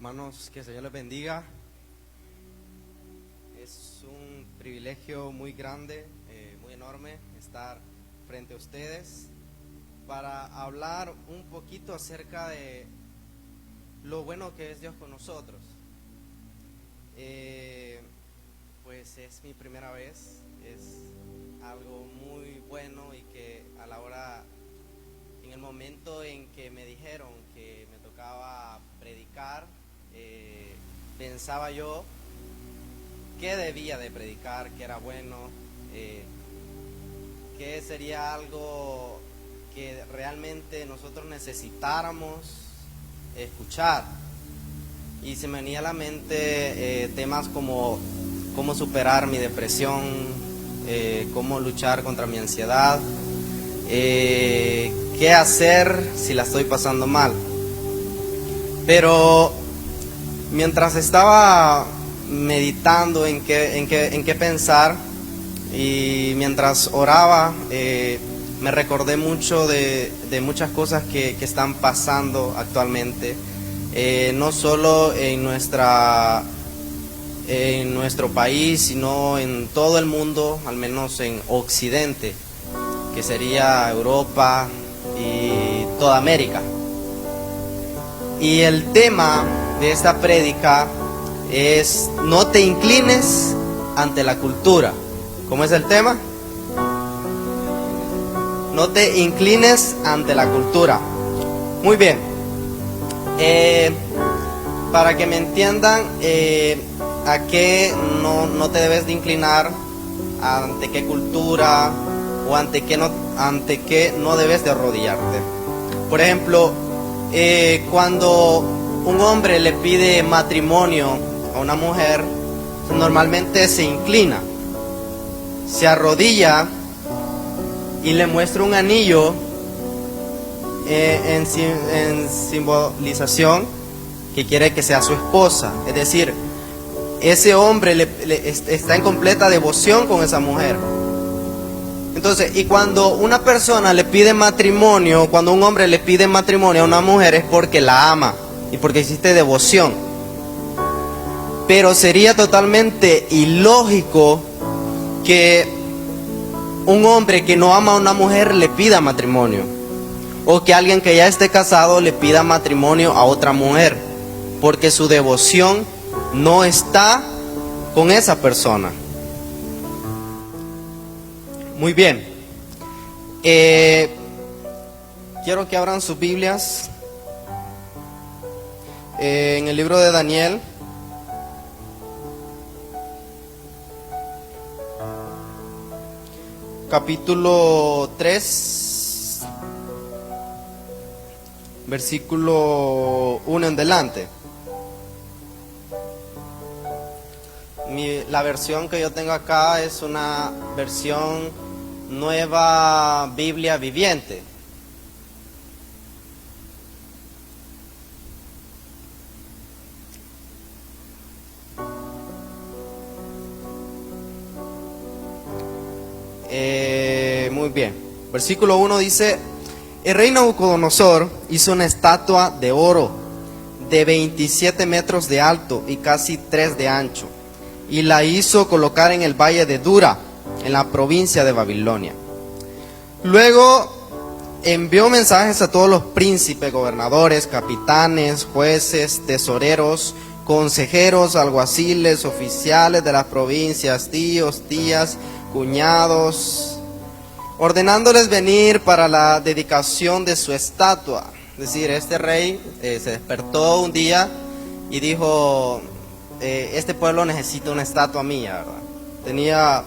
Hermanos, que el Señor les bendiga. Es un privilegio muy grande, muy enorme estar frente a ustedes para hablar un poquito acerca de lo bueno que es Dios con nosotros. Pues es mi primera vez, es algo muy bueno y que a la hora, en el momento en que me dijeron que me tocaba predicar, pensaba yo qué debía de predicar, qué era bueno, qué sería algo que realmente nosotros necesitáramos escuchar. Y se me venía a la mente temas como cómo superar mi depresión, cómo luchar contra mi ansiedad, qué hacer si la estoy pasando mal. Pero mientras estaba meditando en qué pensar y mientras oraba, me recordé mucho de muchas cosas que están pasando actualmente, no solo en nuestro país, sino en todo el mundo, al menos en Occidente, que sería Europa y toda América. Y el tema de esta prédica es: no te inclines ante la cultura. ¿Cómo es el tema? No te inclines ante la cultura. Muy bien. Para que me entiendan, a qué no te debes de inclinar, ante qué cultura o ante qué no debes de arrodillarte. Por ejemplo, cuando un hombre le pide matrimonio a una mujer, normalmente se inclina, se arrodilla y le muestra un anillo en simbolización que quiere que sea su esposa. Es decir, ese hombre está en completa devoción con esa mujer. Entonces, y cuando una persona le pide matrimonio, cuando un hombre le pide matrimonio a una mujer, es porque la ama y porque existe devoción. Pero sería totalmente ilógico que un hombre que no ama a una mujer le pida matrimonio, o que alguien que ya esté casado le pida matrimonio a otra mujer, porque su devoción no está con esa persona. Muy bien. Quiero que abran sus Biblias en el libro de Daniel. Capítulo 3, versículo 1 en delante. La versión que yo tengo acá es una versión Nueva Biblia Viviente. Muy bien. Versículo 1 dice: el rey Nabucodonosor hizo una estatua de oro de 27 metros de alto y casi 3 de ancho, y la hizo colocar en el valle de Dura, en la provincia de Babilonia. Luego envió mensajes a todos los príncipes, gobernadores, capitanes, jueces, tesoreros, consejeros, alguaciles, oficiales de las provincias, tíos, tías, cuñados, ordenándoles venir para la dedicación de su estatua. Es decir, este rey se despertó un día y dijo: este pueblo necesita una estatua mía, ¿verdad? Tenía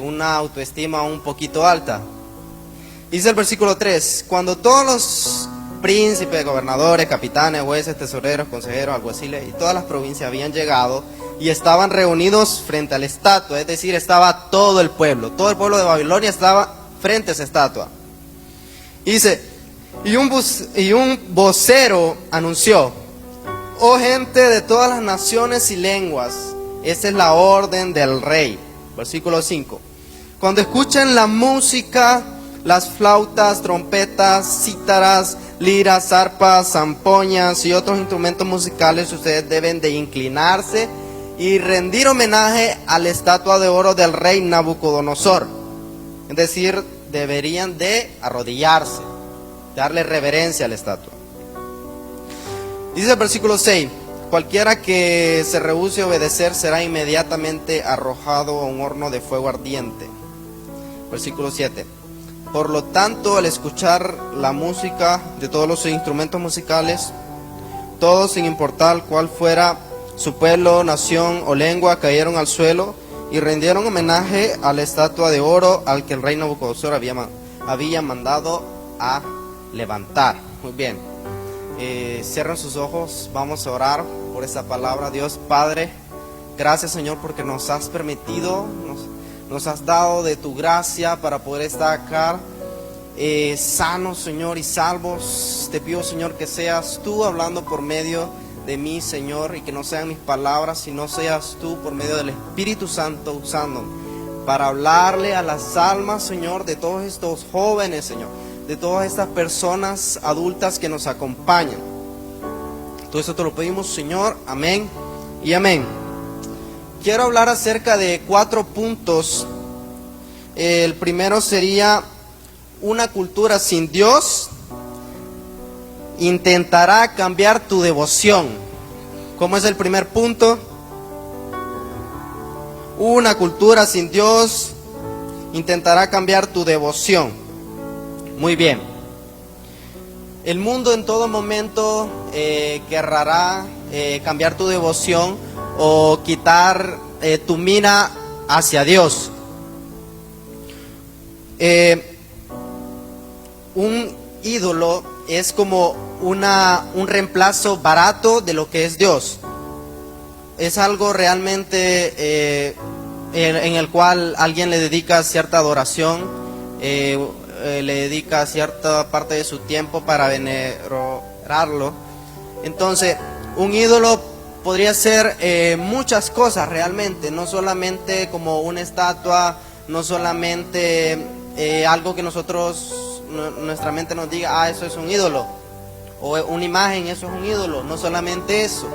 una autoestima un poquito alta. Dice el versículo 3: cuando todos los príncipes, gobernadores, capitanes, jueces, tesoreros, consejeros, alguaciles y todas las provincias habían llegado y estaban reunidos frente a la estatua, es decir, estaba todo el pueblo de Babilonia estaba frente a esa estatua. Dice: y un vocero anunció: oh gente de todas las naciones y lenguas, esta es la orden del rey. Versículo 5: cuando escuchen la música, las flautas, trompetas, cítaras, liras, arpas, zampoñas y otros instrumentos musicales, ustedes deben de inclinarse y rendir homenaje a la estatua de oro del rey Nabucodonosor. Es decir, deberían de arrodillarse, darle reverencia a la estatua. Dice el versículo 6, cualquiera que se rehúse a obedecer será inmediatamente arrojado a un horno de fuego ardiente. Versículo 7, por lo tanto, al escuchar la música de todos los instrumentos musicales, todos sin importar cuál fuera su pueblo, nación o lengua, cayeron al suelo y rindieron homenaje a la estatua de oro al que el rey Nabucodonosor había mandado a levantar. Muy bien, cierren sus ojos, vamos a orar por esta palabra. Dios Padre, gracias Señor porque nos has permitido, nos has dado de tu gracia para poder estar acá sanos, Señor, y salvos. Te pido, Señor, que seas tú hablando por medio de mí, Señor, y que no sean mis palabras, sino seas tú por medio del Espíritu Santo usándome para hablarle a las almas, Señor, de todos estos jóvenes, Señor, de todas estas personas adultas que nos acompañan. Todo eso te lo pedimos, Señor, amén y amén. Quiero hablar acerca de 4 puntos. El primero sería: una cultura sin Dios intentará cambiar tu devoción. ¿Cómo es el primer punto? Una cultura sin Dios intentará cambiar tu devoción. Muy bien. El mundo en todo momento querrá cambiar tu devoción o quitar tu mira hacia Dios. Un ídolo es como un reemplazo barato de lo que es Dios. Es algo realmente en el cual alguien le dedica cierta adoración, le dedica cierta parte de su tiempo para venerarlo. Entonces, un ídolo podría ser muchas cosas realmente, no solamente como una estatua, no solamente algo que nuestra mente nos diga, eso es un ídolo, o una imagen, eso es un ídolo. No solamente eso,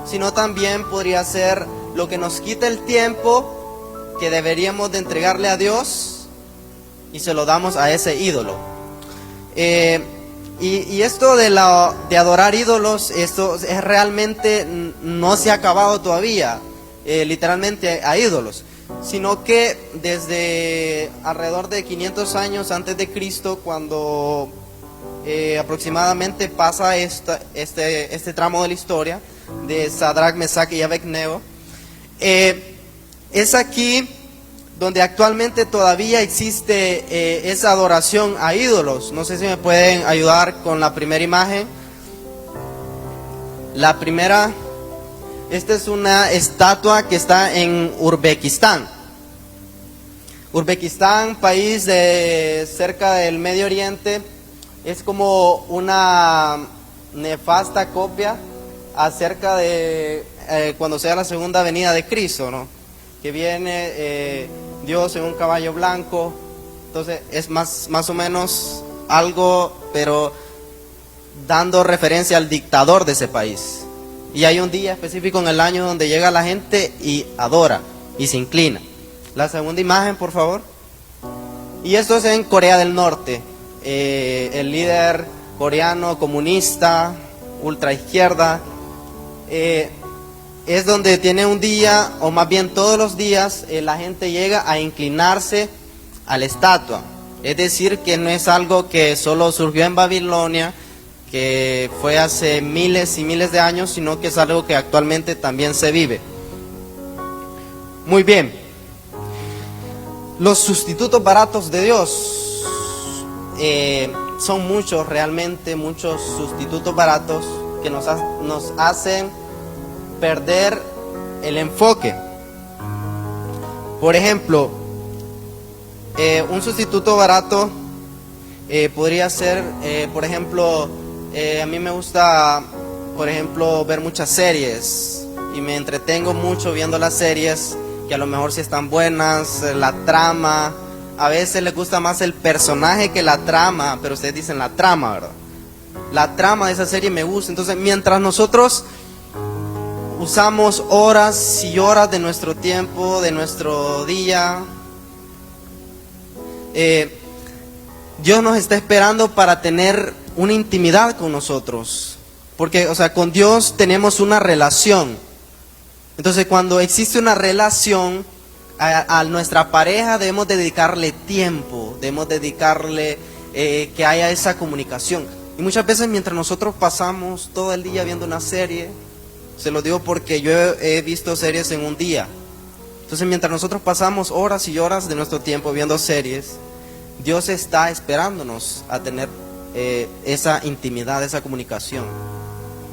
sino también podría ser lo que nos quita el tiempo que deberíamos de entregarle a Dios y se lo damos a ese ídolo. Y esto de adorar ídolos, esto es realmente no se ha acabado todavía, literalmente a ídolos, sino que desde alrededor de 500 años antes de Cristo, cuando aproximadamente pasa este tramo de la historia de Sadrach, Mesach y Abednego, es aquí donde actualmente todavía existe esa adoración a ídolos. No sé si me pueden ayudar con la primera imagen. La primera, esta es una estatua que está en Uzbekistán. Uzbekistán, país de cerca del Medio Oriente, es como una nefasta copia acerca de cuando sea la segunda venida de Cristo, ¿no? Que viene Dios en un caballo blanco. Entonces es más o menos algo, pero dando referencia al dictador de ese país. Y hay un día específico en el año donde llega la gente y adora y se inclina. La segunda imagen, por favor. Y esto es en Corea del Norte. El líder coreano comunista, ultra izquierda, es donde tiene un día, o más bien todos los días, la gente llega a inclinarse a la estatua. Es decir, que no es algo que solo surgió en Babilonia, que fue hace miles y miles de años, sino que es algo que actualmente también se vive. Muy bien. Los sustitutos baratos de Dios son muchos, realmente muchos sustitutos baratos que nos hacen perder el enfoque. Por ejemplo, un sustituto barato podría ser, por ejemplo, a mí me gusta, por ejemplo, ver muchas series y me entretengo mucho viendo las series, que a lo mejor sí están buenas, la trama, a veces les gusta más el personaje que la trama, pero ustedes dicen la trama, ¿verdad? la trama de esa serie me gusta. Entonces, mientras nosotros usamos horas y horas de nuestro tiempo, de nuestro día, Dios nos está esperando para tener una intimidad con nosotros. Porque, o sea, con Dios tenemos una relación. Entonces, cuando existe una relación, a nuestra pareja debemos dedicarle tiempo, debemos dedicarle que haya esa comunicación. Y muchas veces mientras nosotros pasamos todo el día viendo una serie, se lo digo porque yo he visto series en un día. Entonces, mientras nosotros pasamos horas y horas de nuestro tiempo viendo series, Dios está esperándonos a tener esa intimidad, esa comunicación.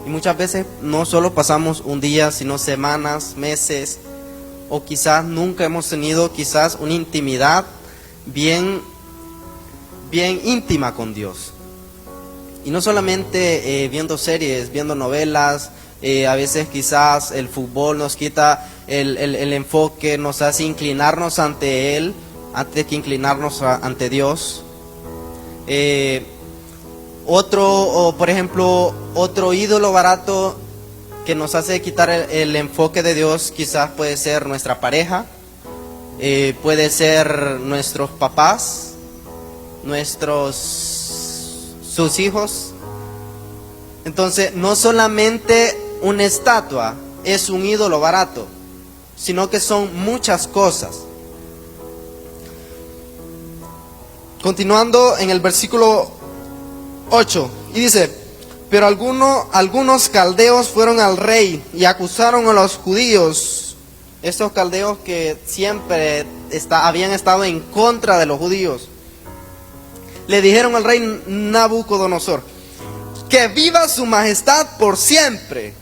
Y muchas veces no solo pasamos un día, sino semanas, meses, o quizás nunca hemos tenido quizás una intimidad bien íntima con Dios. Y no solamente viendo series, viendo novelas, a veces quizás el fútbol nos quita el enfoque, nos hace inclinarnos ante Él, antes que inclinarnos ante Dios. Por ejemplo, otro ídolo barato que nos hace quitar el enfoque de Dios quizás puede ser nuestra pareja, puede ser nuestros papás, sus hijos. Entonces, no solamente una estatua es un ídolo barato, sino que son muchas cosas. Continuando en el versículo 8, y dice: pero algunos caldeos fueron al rey y acusaron a los judíos. Estos caldeos que siempre habían estado en contra de los judíos. Le dijeron al rey Nabucodonosor: que viva su majestad por siempre.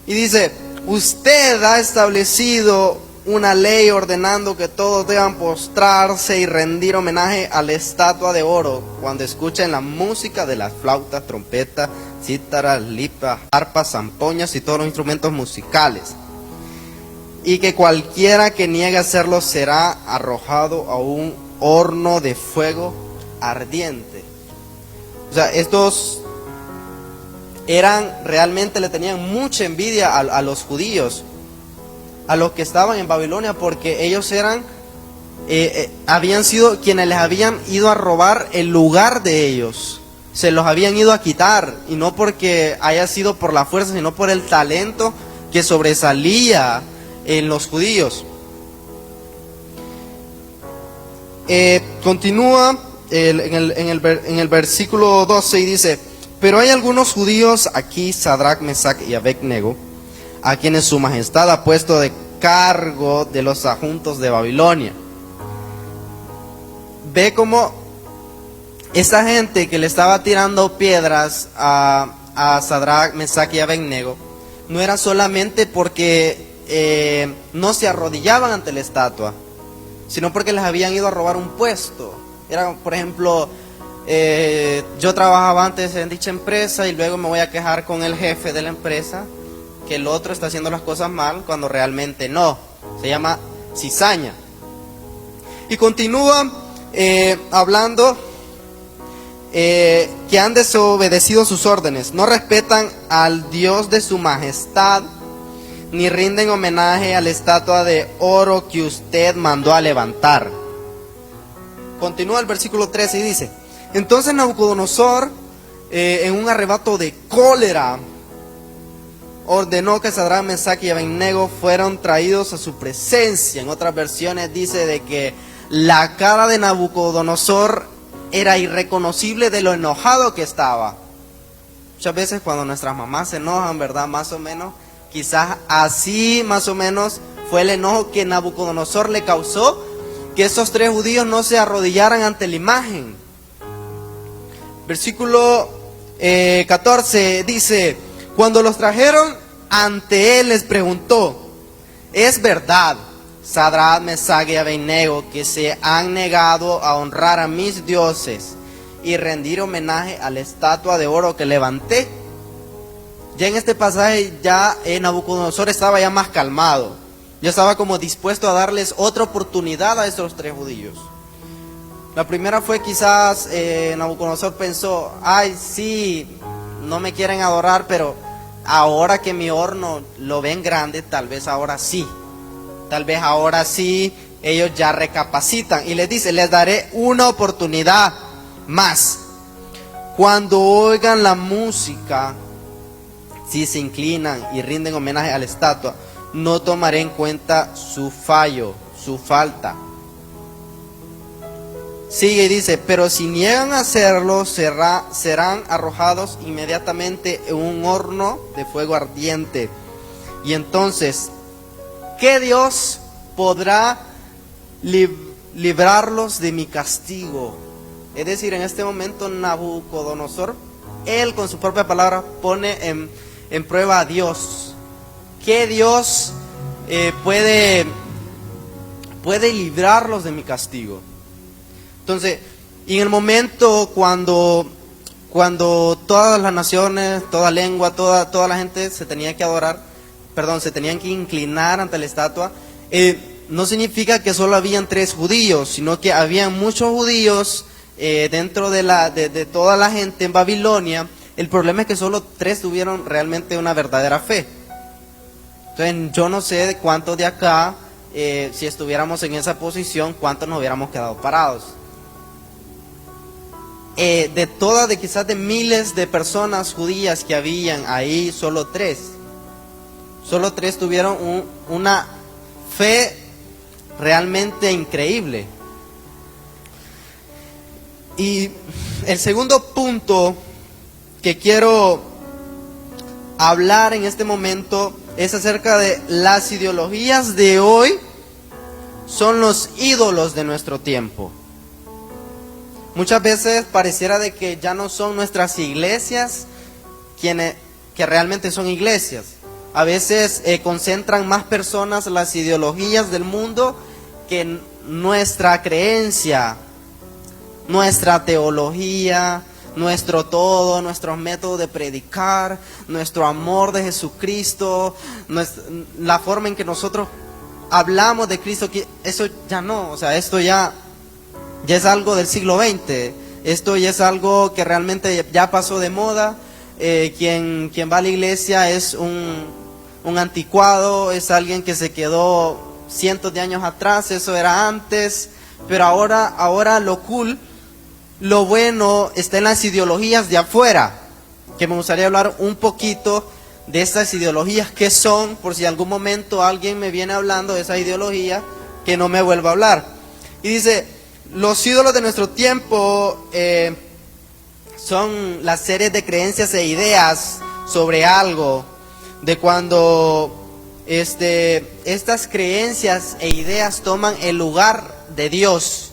Y dice: usted ha establecido una ley ordenando que todos deban postrarse y rendir homenaje a la estatua de oro cuando escuchen la música de las flautas, trompetas, cítaras, lipas, arpas, zampoñas y todos los instrumentos musicales. Y que cualquiera que niegue a hacerlo será arrojado a un horno de fuego ardiente. O sea, estos realmente le tenían mucha envidia a los judíos, a los que estaban en Babilonia, porque ellos habían sido quienes les habían ido a robar el lugar de ellos, se los habían ido a quitar, y no porque haya sido por la fuerza, sino por el talento que sobresalía en los judíos. Continúa en el versículo 12 y dice: pero hay algunos judíos aquí, Sadrach, Mesach y Abednego, a quienes su majestad ha puesto de cargo de los asuntos de Babilonia. Ve cómo esa gente que le estaba tirando piedras a Sadrach, Mesach y Abednego no era solamente porque no se arrodillaban ante la estatua, sino porque les habían ido a robar un puesto. Era, por ejemplo, yo trabajaba antes en dicha empresa y luego me voy a quejar con el jefe de la empresa que el otro está haciendo las cosas mal cuando realmente no. Se llama cizaña. Y continúa hablando que han desobedecido sus órdenes, no respetan al Dios de su majestad, ni rinden homenaje a la estatua de oro que usted mandó a levantar. Continúa el versículo 13 y dice: entonces Nabucodonosor, en un arrebato de cólera, ordenó que Sadrach, Mesach y Abednego fueron traídos a su presencia. En otras versiones dice de que la cara de Nabucodonosor era irreconocible de lo enojado que estaba. Muchas veces cuando nuestras mamás se enojan, ¿verdad? Más o menos, quizás así más o menos fue el enojo que Nabucodonosor le causó, que esos tres judíos no se arrodillaran ante la imagen. Versículo 14 dice: cuando los trajeron ante él, les preguntó: ¿es verdad, Sadrach, Mesach y Abednego, que se han negado a honrar a mis dioses y rendir homenaje a la estatua de oro que levanté? Ya en este pasaje ya Nabucodonosor estaba ya más calmado, ya estaba como dispuesto a darles otra oportunidad a estos tres judíos. La primera fue quizás Nabucodonosor pensó, ay sí, no me quieren adorar, pero ahora que mi horno lo ven grande, tal vez ahora sí ellos ya recapacitan. Y les dice, les daré una oportunidad más. Cuando oigan la música, si se inclinan y rinden homenaje a la estatua, no tomaré en cuenta su fallo, su falta. Sigue y dice, pero si niegan a hacerlo, serán arrojados inmediatamente en un horno de fuego ardiente. Y entonces, ¿qué Dios podrá librarlos de mi castigo? Es decir, en este momento Nabucodonosor, él con su propia palabra pone en prueba a Dios. ¿Qué Dios puede librarlos de mi castigo? Entonces, y en el momento cuando todas las naciones, toda lengua, toda la gente se tenía que se tenían que inclinar ante la estatua, no significa que solo habían 3 judíos, sino que habían muchos judíos dentro de toda la gente en Babilonia. El problema es que solo 3 tuvieron realmente una verdadera fe. Entonces yo no sé de cuántos de acá, si estuviéramos en esa posición, cuántos nos hubiéramos quedado parados. Quizás de miles de personas judías que habían ahí, solo 3 tuvieron una fe realmente increíble. Y el segundo punto que quiero hablar en este momento es acerca de las ideologías de hoy. Son los ídolos de nuestro tiempo. Muchas veces pareciera de que ya no son nuestras iglesias que realmente son iglesias. A veces concentran más personas las ideologías del mundo que nuestra creencia, nuestra teología, nuestro todo, nuestros métodos de predicar, nuestro amor de Jesucristo, la forma en que nosotros hablamos de Cristo. Eso ya no, o sea, esto ya es algo del siglo XX. Esto ya es algo que realmente ya pasó de moda. Quien va a la iglesia es un anticuado, es alguien que se quedó cientos de años atrás. Eso era antes, pero ahora lo cool, lo bueno está en las ideologías de afuera, que me gustaría hablar un poquito de estas ideologías, que son, por si algún momento alguien me viene hablando de esa ideología, que no me vuelva a hablar. Y dice, los ídolos de nuestro tiempo son las series de creencias e ideas sobre algo, de cuando estas creencias e ideas toman el lugar de Dios.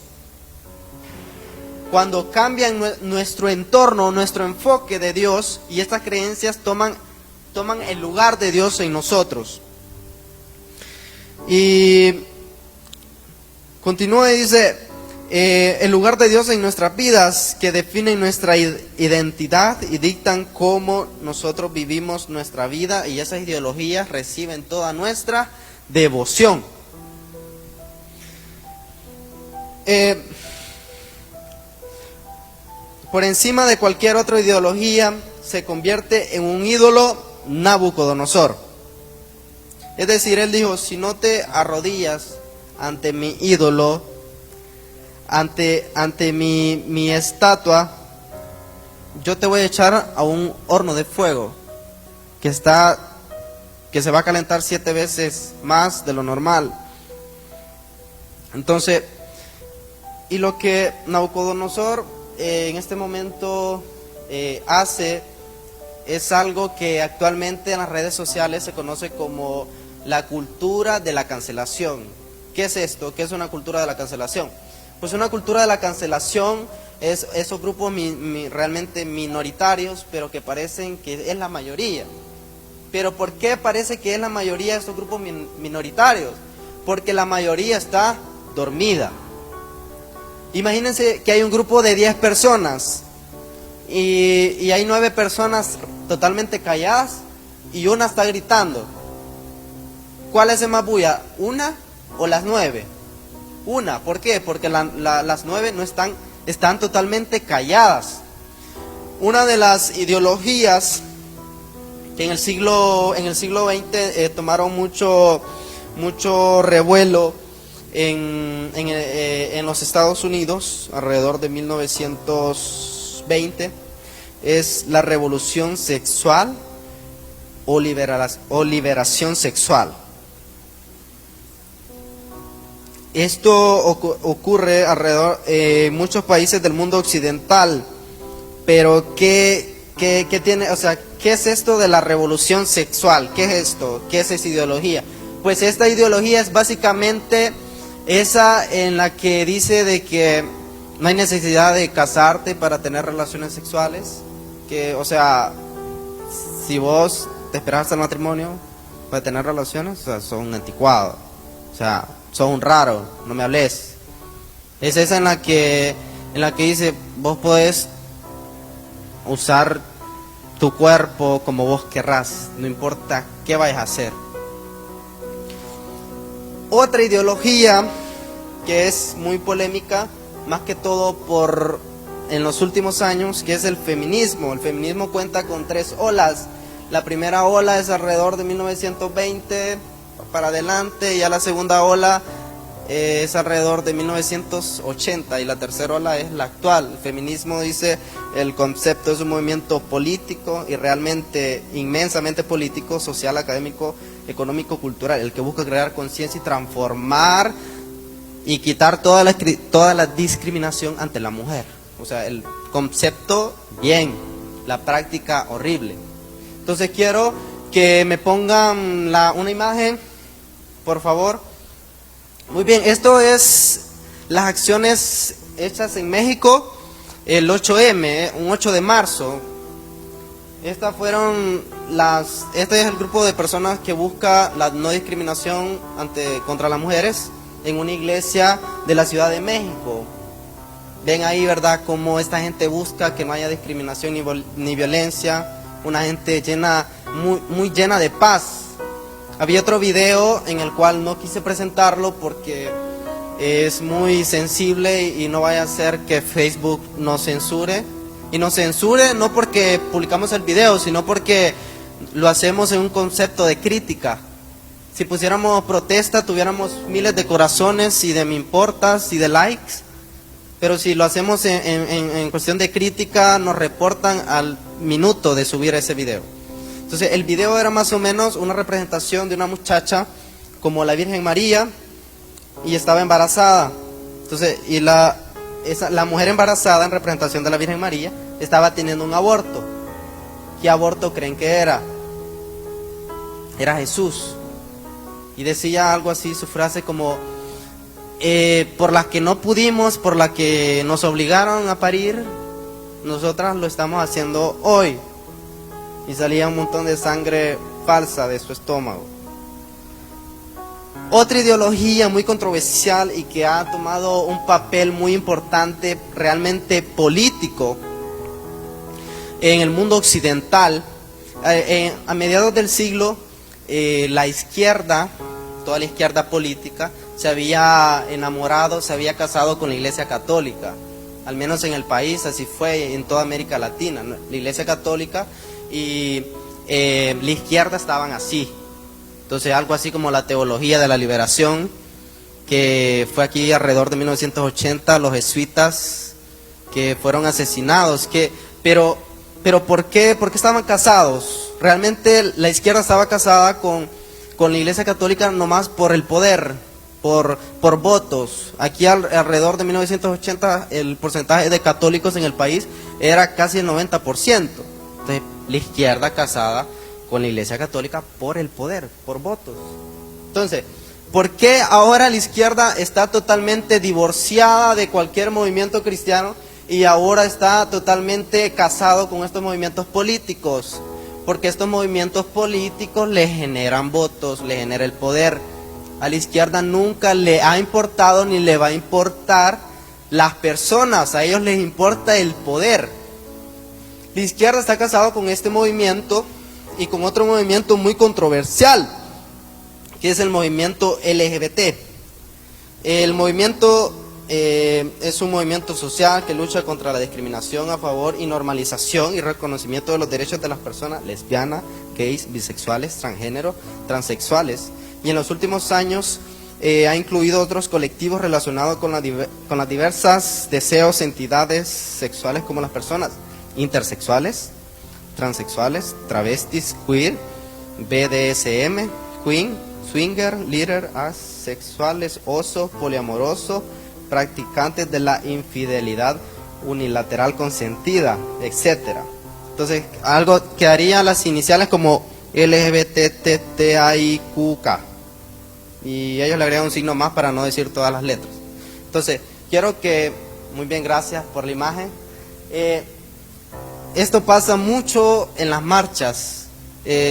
Cuando cambian nuestro entorno, nuestro enfoque de Dios, y estas creencias toman el lugar de Dios en nosotros. Y continúa y dice, el lugar de Dios en nuestras vidas, que definen nuestra identidad y dictan cómo nosotros vivimos nuestra vida, y esas ideologías reciben toda nuestra devoción. Por encima de cualquier otra ideología se convierte en un ídolo Nabucodonosor. Es decir, él dijo, si no te arrodillas ante mi ídolo, ante mi estatua, yo te voy a echar a un horno de fuego que se va a calentar 7 veces más de lo normal. Entonces, y lo que Nabucodonosor en este momento hace es algo que actualmente en las redes sociales se conoce como la cultura de la cancelación. ¿Qué es esto? ¿Qué es una cultura de la cancelación? Pues una cultura de la cancelación es esos grupos realmente minoritarios, pero que parecen que es la mayoría. ¿Pero por qué parece que es la mayoría de estos grupos minoritarios? Porque la mayoría está dormida. Imagínense que hay un grupo de 10 personas y hay 9 personas totalmente calladas y una está gritando. ¿Cuál hace más bulla? ¿Una o las 9? una. ¿Por qué? Porque las 9 no están totalmente calladas. Una de las ideologías que en el siglo XX tomaron mucho revuelo en los Estados Unidos alrededor de 1920 es la revolución sexual o liberación sexual. Esto ocurre alrededor en muchos países del mundo occidental, pero ¿qué tiene? O sea, ¿qué es esto de la revolución sexual? ¿Qué es esto? ¿Qué es esa ideología? Pues esta ideología es básicamente esa en la que dice de que no hay necesidad de casarte para tener relaciones sexuales, que, o sea, si vos te esperas hasta el matrimonio para tener relaciones, o sea, sos un anticuado, o sea, sos un raro, no me hables. Es esa en la que dice, vos podés usar tu cuerpo como vos querrás, no importa qué vayas a hacer. Otra ideología que es muy polémica, más que todo en los últimos años, que es el feminismo. El feminismo cuenta con 3 olas. La primera ola es alrededor de 1920 para adelante, y ya la segunda ola es alrededor de 1980, y la tercera ola es la actual. El feminismo dice, el concepto es un movimiento político y realmente inmensamente político, social, académico, económico, cultural, el que busca crear conciencia y transformar y quitar toda la discriminación ante la mujer. O sea, el concepto bien, la práctica horrible. Entonces quiero que me pongan una imagen, por favor. Muy bien, esto es las acciones hechas en México el 8M, un 8 de marzo. Este es el grupo de personas que busca la no discriminación contra las mujeres en una iglesia de la Ciudad de México. Ven ahí, ¿verdad?, cómo esta gente busca que no haya discriminación ni violencia, una gente muy llena de paz. Había otro video en el cual no quise presentarlo porque es muy sensible y no vaya a ser que Facebook nos censure. Y nos censure no porque publicamos el video, sino porque lo hacemos en un concepto de crítica. Si pusiéramos protesta, tuviéramos miles de corazones y de me importas y de likes. Pero si lo hacemos en cuestión de crítica, nos reportan al minuto de subir ese video. Entonces el video era más o menos una representación de una muchacha como la Virgen María, y estaba embarazada. Entonces, y la mujer embarazada, en representación de la Virgen María, estaba teniendo un aborto. ¿Qué aborto creen que era? Era Jesús. Y decía algo así, su frase como, por las que no pudimos, por las que nos obligaron a parir, nosotras lo estamos haciendo hoy. Y salía un montón de sangre falsa de su estómago. Otra ideología muy controversial y que ha tomado un papel muy importante, realmente político, en el mundo occidental. A mediados del siglo, la izquierda, toda la izquierda política, se había enamorado, se había casado con la Iglesia Católica. Al menos en el país, así fue en toda América Latina, ¿no? La Iglesia Católica y la izquierda estaban así. Entonces algo así como la teología de la liberación, que fue aquí alrededor de 1980, los jesuitas que fueron asesinados. Pero ¿por qué estaban casados? Realmente la izquierda estaba casada con la Iglesia Católica nomás por el poder, por votos. Aquí alrededor de 1980 el porcentaje de católicos en el país era casi el 90%. Entonces la izquierda casada con la Iglesia Católica por el poder, por votos. Entonces, ¿por qué ahora la izquierda está totalmente divorciada de cualquier movimiento cristiano y ahora está totalmente casado con estos movimientos políticos? Porque estos movimientos políticos le generan votos, le genera el poder. A la izquierda nunca le ha importado ni le va a importar las personas, a ellos les importa el poder. La izquierda está casada con este movimiento y con otro movimiento muy controversial, que es el movimiento LGBT. El movimiento es un movimiento social que lucha contra la discriminación a favor y normalización y reconocimiento de los derechos de las personas lesbianas, gays, bisexuales, transgénero, transexuales. Y en los últimos años ha incluido otros colectivos relacionados con las diversas deseos, entidades sexuales como las personas intersexuales, transexuales, travestis, queer, BDSM, queen, swinger, líder, asexuales, oso, poliamoroso, practicantes de la infidelidad unilateral consentida, etcétera. Entonces, algo quedaría las iniciales como LGBTTIQK. Y ellos le agregan un signo más para no decir todas las letras. Entonces, quiero que, muy bien, gracias por la imagen. Esto pasa mucho en las marchas,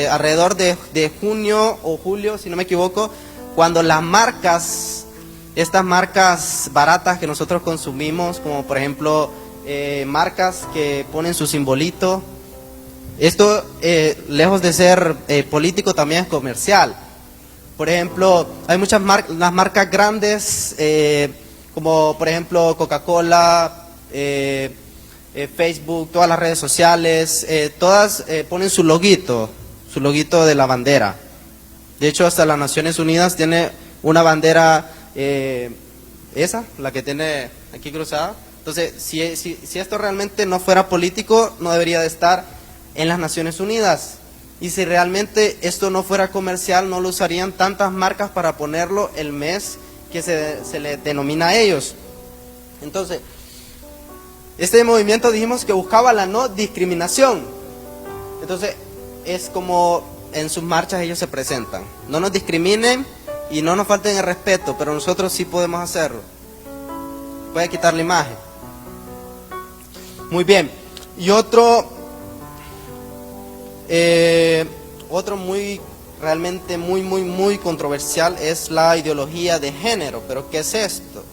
alrededor de junio o julio, si no me equivoco, cuando las marcas, estas marcas baratas que nosotros consumimos, como por ejemplo marcas que ponen su simbolito, esto lejos de ser político también es comercial. Por ejemplo, hay muchas las marcas grandes, como por ejemplo Coca-Cola, Facebook, todas las redes sociales, todas ponen su loguito de la bandera. De hecho, hasta las Naciones Unidas tiene una bandera, esa, la que tiene aquí cruzada. Entonces, si esto realmente no fuera político, no debería de estar en las Naciones Unidas. Y si realmente esto no fuera comercial, no lo usarían tantas marcas para ponerlo el mes que se le denomina a ellos. Entonces, este movimiento dijimos que buscaba la no discriminación. Entonces, es como en sus marchas ellos se presentan. No nos discriminen y no nos falten el respeto, pero nosotros sí podemos hacerlo. Voy a quitar la imagen. Muy bien. Y otro realmente muy controversial es la ideología de género. ¿Pero qué es esto?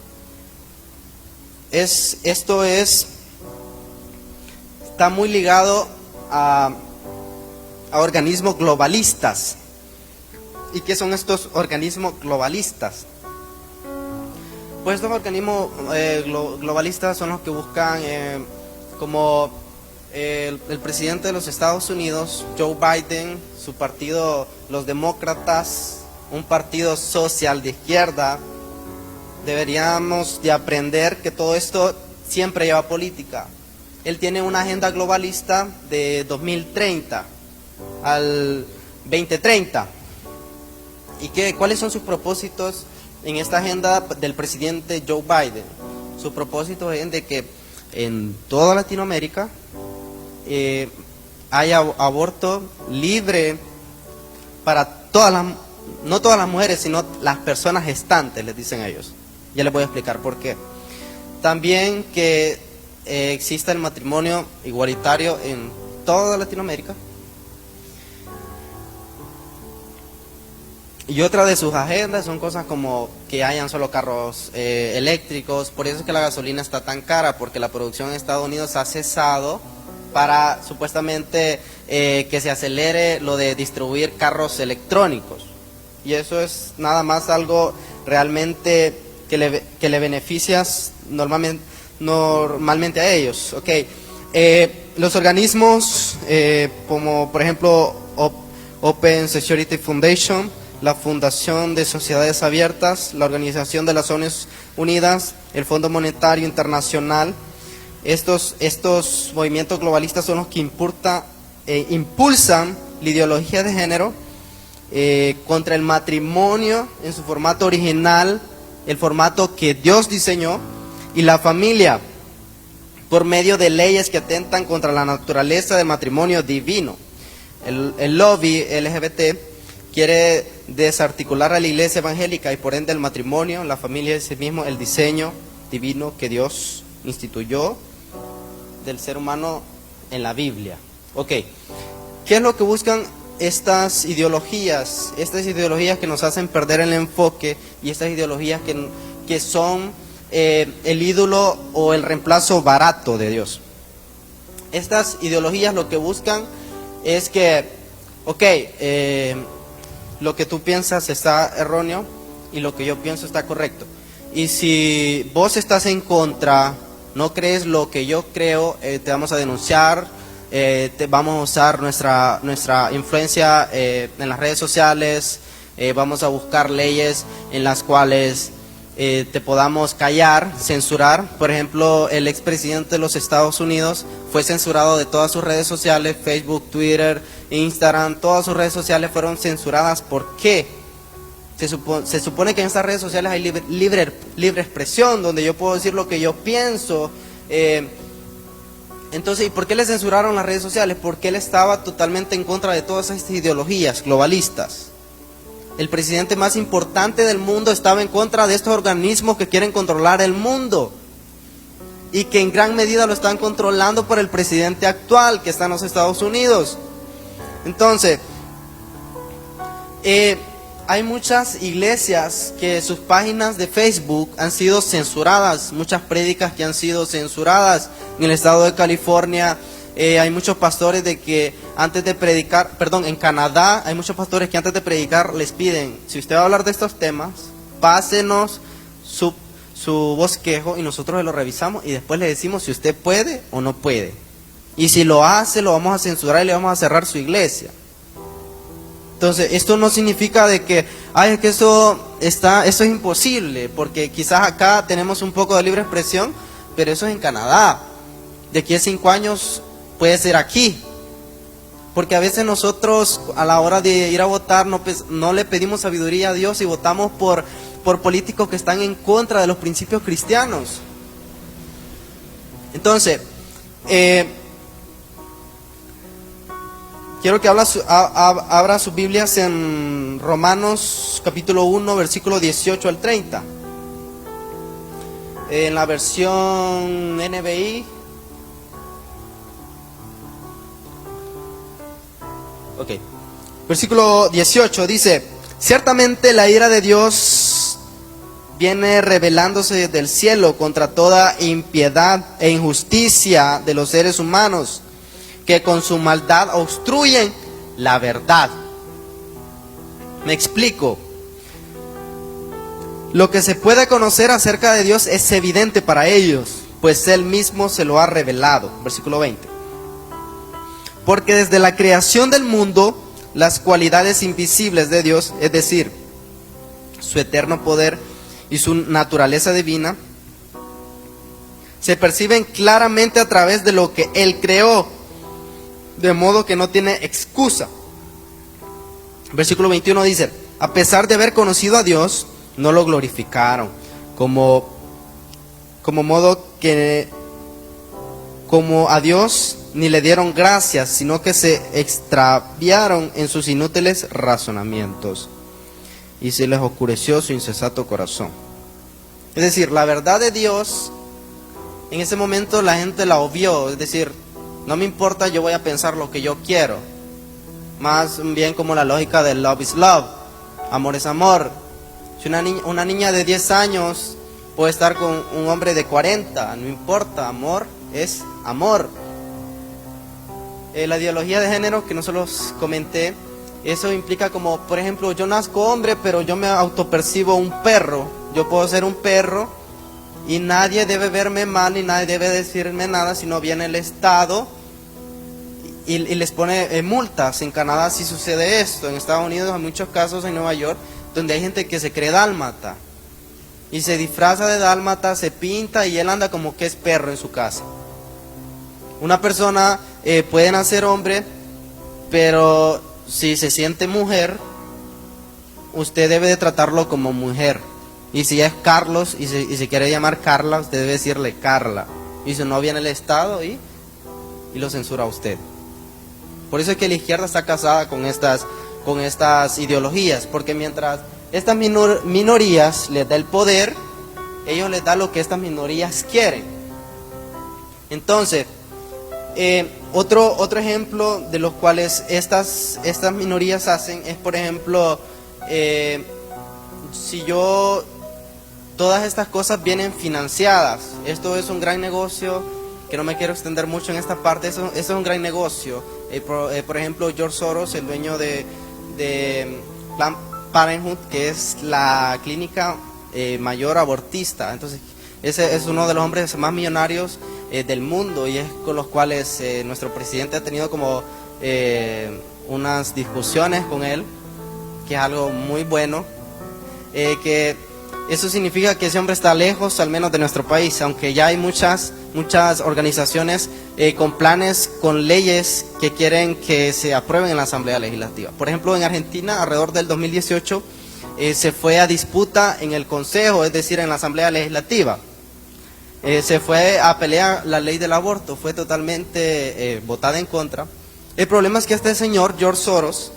Está muy ligado a organismos globalistas. ¿Y qué son estos organismos globalistas? Pues estos organismos globalistas son los que buscan, como el presidente de los Estados Unidos, Joe Biden, su partido, los demócratas, un partido social de izquierda. Deberíamos de aprender que todo esto siempre lleva política. Él tiene una agenda globalista de 2030 al 2030. ¿Y cuáles son sus propósitos en esta agenda del presidente Joe Biden? Su propósito es de que en toda Latinoamérica haya aborto libre para no todas las mujeres, sino las personas gestantes, les dicen ellos. Ya les voy a explicar por qué. También que exista el matrimonio igualitario en toda Latinoamérica. Y otra de sus agendas son cosas como que hayan solo carros eléctricos. Por eso es que la gasolina está tan cara, porque la producción en Estados Unidos ha cesado para supuestamente que se acelere lo de distribuir carros electrónicos. Y eso es nada más algo realmente que le beneficia normalmente a ellos. Okay. Los organismos como por ejemplo Open Security Foundation, la Fundación de Sociedades Abiertas, la Organización de las Naciones Unidas, el Fondo Monetario Internacional, estos movimientos globalistas son los que impulsan la ideología de género contra el matrimonio en su formato original, el formato que Dios diseñó, y la familia, por medio de leyes que atentan contra la naturaleza del matrimonio divino. El lobby LGBT quiere desarticular a la iglesia evangélica y por ende el matrimonio, la familia en sí mismo, el diseño divino que Dios instituyó del ser humano en la Biblia. Ok, ¿qué es lo que buscan estas ideologías? Estas ideologías que nos hacen perder el enfoque y estas ideologías que son el ídolo o el reemplazo barato de Dios. Estas ideologías lo que buscan es que, lo que tú piensas está erróneo y lo que yo pienso está correcto. Y si vos estás en contra, no crees lo que yo creo, te vamos a denunciar, te vamos a usar nuestra influencia en las redes sociales, vamos a buscar leyes en las cuales te podamos callar, censurar. Por ejemplo, el expresidente de los Estados Unidos fue censurado de todas sus redes sociales, Facebook, Twitter, Instagram, todas sus redes sociales fueron censuradas. ¿Por qué? Se supone que en estas redes sociales hay libre expresión, donde yo puedo decir lo que yo pienso. Entonces, ¿y por qué le censuraron las redes sociales? Porque él estaba totalmente en contra de todas estas ideologías globalistas. El presidente más importante del mundo estaba en contra de estos organismos que quieren controlar el mundo y que en gran medida lo están controlando por el presidente actual que está en los Estados Unidos. Entonces, hay muchas iglesias que sus páginas de Facebook han sido censuradas, muchas prédicas que han sido censuradas. En el estado de California hay muchos pastores de que antes de predicar, en Canadá hay muchos pastores que antes de predicar les piden: si usted va a hablar de estos temas, pásenos su bosquejo y nosotros lo revisamos y después le decimos si usted puede o no puede. Y si lo hace, lo vamos a censurar y le vamos a cerrar su iglesia. Entonces, esto no significa de que, es que eso es imposible, porque quizás acá tenemos un poco de libre expresión, pero eso es en Canadá. De aquí a 5 años puede ser aquí. Porque a veces nosotros a la hora de ir a votar no le pedimos sabiduría a Dios y votamos por políticos que están en contra de los principios cristianos. Entonces, quiero que abra sus Biblias en Romanos capítulo 1, versículo 18 al 30. En la versión NBI. Ok. Versículo 18 dice: ciertamente la ira de Dios viene revelándose desde el cielo contra toda impiedad e injusticia de los seres humanos, que con su maldad obstruyen la verdad. Me explico. Lo que se puede conocer acerca de Dios es evidente para ellos, pues Él mismo se lo ha revelado. Versículo 20. Porque desde la creación del mundo, las cualidades invisibles de Dios, es decir, su eterno poder y su naturaleza divina, se perciben claramente a través de lo que Él creó, de modo que no tiene excusa. Versículo 21 dice: a pesar de haber conocido a Dios, no lo glorificaron como a Dios, ni le dieron gracias, sino que se extraviaron en sus inútiles razonamientos y se les oscureció su insensato corazón. Es decir, la verdad de Dios, en ese momento la gente la obvió. Es decir, no me importa, yo voy a pensar lo que yo quiero. Más bien como la lógica de love is love, amor es amor. Si una niña de 10 años puede estar con un hombre de 40, no importa, amor es amor. La ideología de género que no se los comenté, eso implica como, por ejemplo, yo nazco hombre, pero yo me autopercibo un perro. Yo puedo ser un perro y nadie debe verme mal y nadie debe decirme nada, sino viene el Estado y les pone multas. En Canadá sí sucede esto, en Estados Unidos hay muchos casos, en Nueva York, donde hay gente que se cree dálmata y se disfraza de dálmata, se pinta y él anda como que es perro en su casa. Una persona puede nacer hombre, pero si se siente mujer, usted debe de tratarlo como mujer. Y si es Carlos y se quiere llamar Carla, usted debe decirle Carla. Y si no, viene el Estado y lo censura a usted. Por eso es que la izquierda está casada con estas ideologías, porque mientras estas minorías les da el poder, ellos les da lo que estas minorías quieren. Entonces, otro ejemplo de los cuales estas minorías hacen es, por ejemplo, todas estas cosas vienen financiadas. Esto es un gran negocio, que no me quiero extender mucho en esta parte. Eso es un gran negocio. Por ejemplo, George Soros, el dueño de Planned Parenthood, que es la clínica mayor abortista. Entonces, ese es uno de los hombres más millonarios del mundo, y es con los cuales nuestro presidente ha tenido como unas discusiones con él, que es algo muy bueno, que eso significa que ese hombre está lejos, al menos de nuestro país, aunque ya hay muchas organizaciones con planes, con leyes que quieren que se aprueben en la Asamblea Legislativa. Por ejemplo, en Argentina, alrededor del 2018, se fue a disputa en el Consejo, es decir, en la Asamblea Legislativa. Se fue a pelear la ley del aborto, fue totalmente votada en contra. El problema es que este señor, George Soros,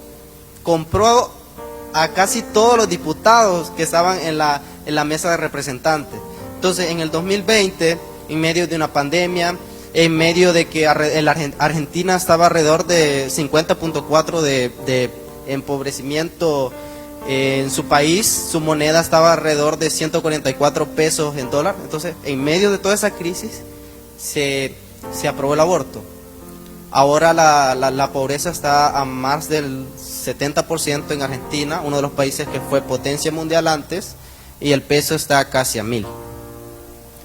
compró a casi todos los diputados que estaban en la mesa de representantes. Entonces, en el 2020, en medio de una pandemia, en medio de que Argentina estaba alrededor de 50.4 de empobrecimiento en su país, su moneda estaba alrededor de 144 pesos en dólar. Entonces, en medio de toda esa crisis, se aprobó el aborto. Ahora la pobreza está a más del 70% en Argentina, uno de los países que fue potencia mundial antes, y el peso está casi a 1000.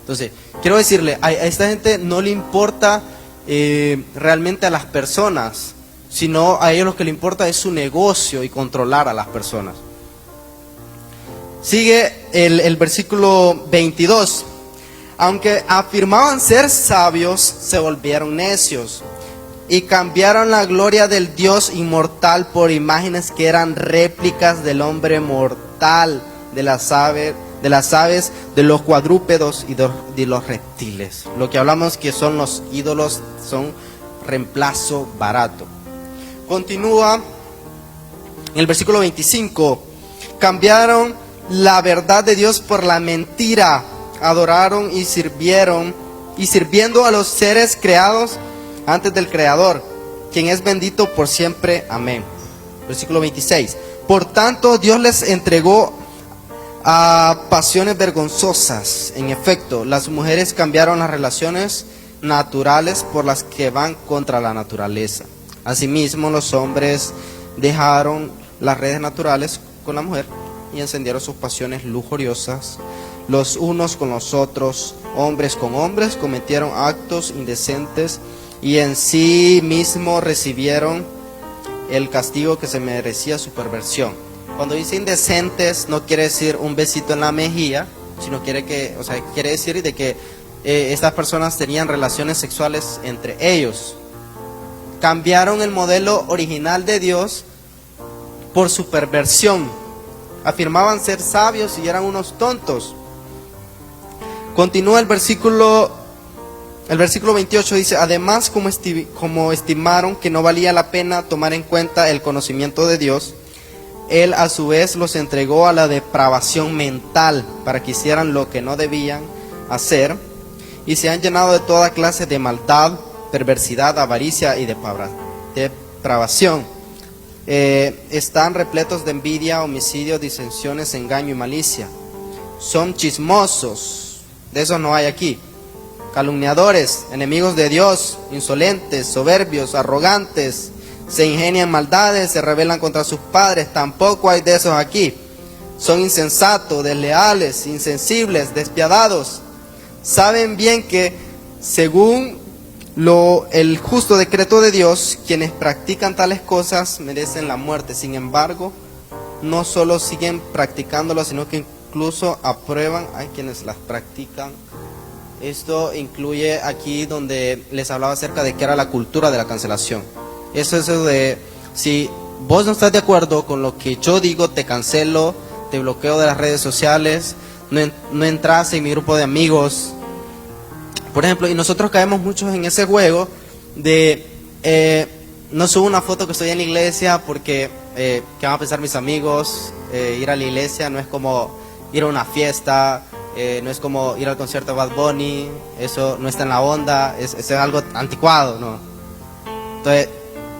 Entonces, quiero decirle, a esta gente no le importa realmente a las personas, sino a ellos lo que le importa es su negocio y controlar a las personas. Sigue el versículo 22. Aunque afirmaban ser sabios, se volvieron necios y cambiaron la gloria del Dios inmortal por imágenes que eran réplicas del hombre mortal, de las aves, de los cuadrúpedos y de los reptiles. Lo que hablamos que son los ídolos, son reemplazo barato. Continúa en el versículo 25. Cambiaron la verdad de Dios por la mentira. Adoraron y sirviendo a los seres creados antes del Creador, quien es bendito por siempre. Amén. Versículo 26. Por tanto, Dios les entregó a pasiones vergonzosas. En efecto, las mujeres cambiaron las relaciones naturales por las que van contra la naturaleza. Asimismo, los hombres dejaron las redes naturales con la mujer y encendieron sus pasiones lujuriosas, los unos con los otros, hombres con hombres, cometieron actos indecentes y en sí mismo recibieron el castigo que se merecía su perversión. Cuando dice indecentes, no quiere decir un besito en la mejilla, sino quiere decir de que estas personas tenían relaciones sexuales entre ellos. Cambiaron el modelo original de Dios por su perversión. Afirmaban ser sabios y eran unos tontos. Continúa el versículo 28, dice: además, como estimaron que no valía la pena tomar en cuenta el conocimiento de Dios, Él a su vez los entregó a la depravación mental para que hicieran lo que no debían hacer, y se han llenado de toda clase de maldad, perversidad, avaricia y depravación. Están repletos de envidia, homicidio, disensiones, engaño y malicia. Son chismosos, de eso no hay aquí. Calumniadores, enemigos de Dios, insolentes, soberbios, arrogantes, se ingenian maldades, se rebelan contra sus padres, tampoco hay de esos aquí. Son insensatos, desleales, insensibles, despiadados. Saben bien que según el justo decreto de Dios, quienes practican tales cosas merecen la muerte. Sin embargo, no solo siguen practicándolo, sino que incluso aprueban a quienes las practican. Esto incluye aquí donde les hablaba acerca de qué era la cultura de la cancelación. Eso es eso de, si vos no estás de acuerdo con lo que yo digo, te cancelo, te bloqueo de las redes sociales, no entras en mi grupo de amigos. Por ejemplo, y nosotros caemos muchos en ese juego de no subo una foto que estoy en la iglesia porque ¿qué van a pensar mis amigos? Ir a la iglesia no es como ir a una fiesta, no es como ir al concierto de Bad Bunny, eso no está en la onda, es algo anticuado, ¿no? Entonces,